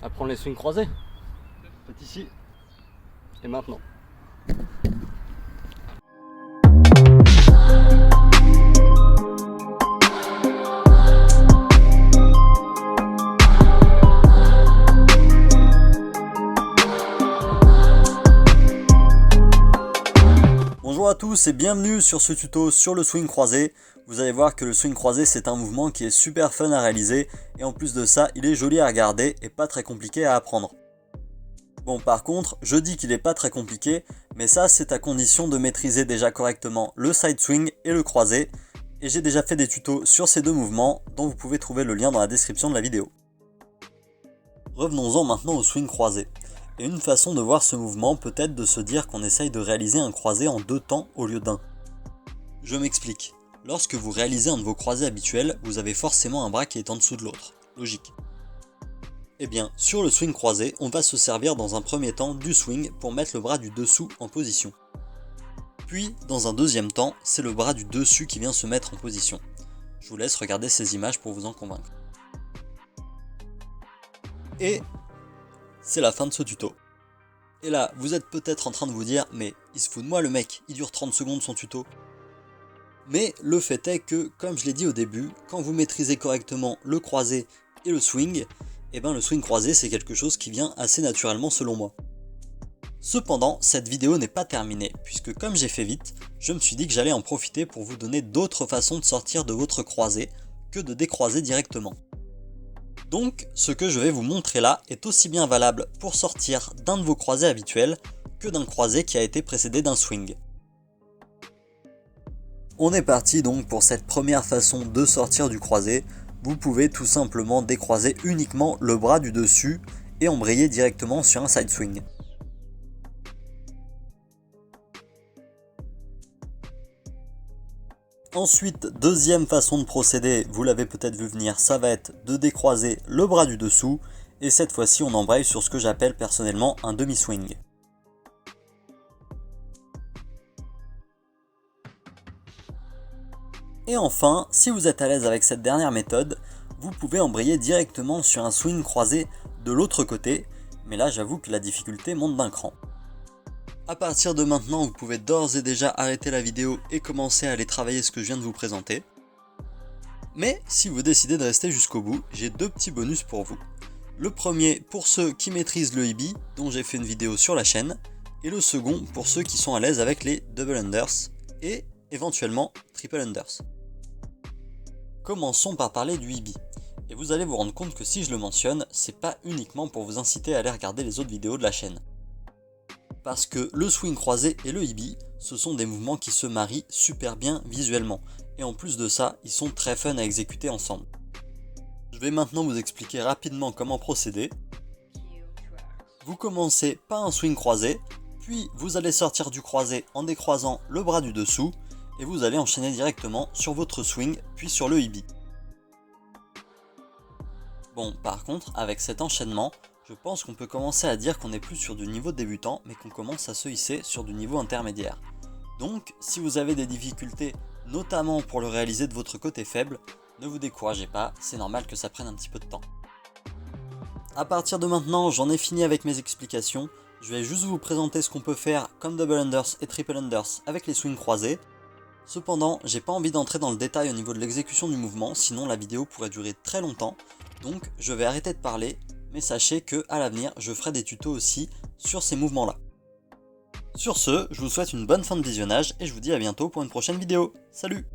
Apprendre les swings croisés. C'est ici et maintenant. Bonjour à tous et bienvenue sur ce tuto sur le swing croisé. Vous allez voir que le swing croisé c'est un mouvement qui est super fun à réaliser et en plus de ça il est joli à regarder et pas très compliqué à apprendre. Bon par contre je dis qu'il est pas très compliqué mais ça c'est à condition de maîtriser déjà correctement le side swing et le croisé et j'ai déjà fait des tutos sur ces deux mouvements dont vous pouvez trouver le lien dans la description de la vidéo. Revenons-en maintenant au swing croisé. Et une façon de voir ce mouvement peut être de se dire qu'on essaye de réaliser un croisé en deux temps au lieu d'un. Je m'explique. Lorsque vous réalisez un de vos croisés habituels, vous avez forcément un bras qui est en dessous de l'autre. Logique. Eh bien, sur le swing croisé, on va se servir dans un premier temps du swing pour mettre le bras du dessous en position. Puis, dans un deuxième temps, c'est le bras du dessus qui vient se mettre en position. Je vous laisse regarder ces images pour vous en convaincre. Et c'est la fin de ce tuto. Et là, vous êtes peut-être en train de vous dire, mais il se fout de moi le mec, il dure 30 secondes son tuto. Mais le fait est que, comme je l'ai dit au début, quand vous maîtrisez correctement le croisé et le swing, eh ben le swing croisé c'est quelque chose qui vient assez naturellement selon moi. Cependant, cette vidéo n'est pas terminée, puisque comme j'ai fait vite, je me suis dit que j'allais en profiter pour vous donner d'autres façons de sortir de votre croisé que de décroiser directement. Donc, ce que je vais vous montrer là est aussi bien valable pour sortir d'un de vos croisés habituels que d'un croisé qui a été précédé d'un swing. On est parti donc pour cette première façon de sortir du croisé. Vous pouvez tout simplement décroiser uniquement le bras du dessus et embrayer directement sur un side swing. Ensuite, deuxième façon de procéder, vous l'avez peut-être vu venir, ça va être de décroiser le bras du dessous et cette fois-ci on embraye sur ce que j'appelle personnellement un demi-swing. Et enfin, si vous êtes à l'aise avec cette dernière méthode, vous pouvez embrayer directement sur un swing croisé de l'autre côté, mais là j'avoue que la difficulté monte d'un cran. A partir de maintenant, vous pouvez d'ores et déjà arrêter la vidéo et commencer à aller travailler ce que je viens de vous présenter. Mais si vous décidez de rester jusqu'au bout, j'ai deux petits bonus pour vous. Le premier pour ceux qui maîtrisent le EB, dont j'ai fait une vidéo sur la chaîne, et le second pour ceux qui sont à l'aise avec les double unders et éventuellement triple unders. Commençons par parler du EB. Et vous allez vous rendre compte que si je le mentionne, c'est pas uniquement pour vous inciter à aller regarder les autres vidéos de la chaîne. Parce que le swing croisé et le EB, ce sont des mouvements qui se marient super bien visuellement. Et en plus de ça, ils sont très fun à exécuter ensemble. Je vais maintenant vous expliquer rapidement comment procéder. Vous commencez par un swing croisé, puis vous allez sortir du croisé en décroisant le bras du dessous, et vous allez enchaîner directement sur votre swing, puis sur le EB. Bon, par contre, avec cet enchaînement, je pense qu'on peut commencer à dire qu'on n'est plus sur du niveau débutant, mais qu'on commence à se hisser sur du niveau intermédiaire. Donc, si vous avez des difficultés, notamment pour le réaliser de votre côté faible, ne vous découragez pas, c'est normal que ça prenne un petit peu de temps. A partir de maintenant, j'en ai fini avec mes explications. Je vais juste vous présenter ce qu'on peut faire comme double unders et triple unders avec les swings croisés. Cependant, j'ai pas envie d'entrer dans le détail au niveau de l'exécution du mouvement, sinon la vidéo pourrait durer très longtemps. Donc, je vais arrêter de parler. Mais sachez que à l'avenir, je ferai des tutos aussi sur ces mouvements-là. Sur ce, je vous souhaite une bonne fin de visionnage et je vous dis à bientôt pour une prochaine vidéo. Salut!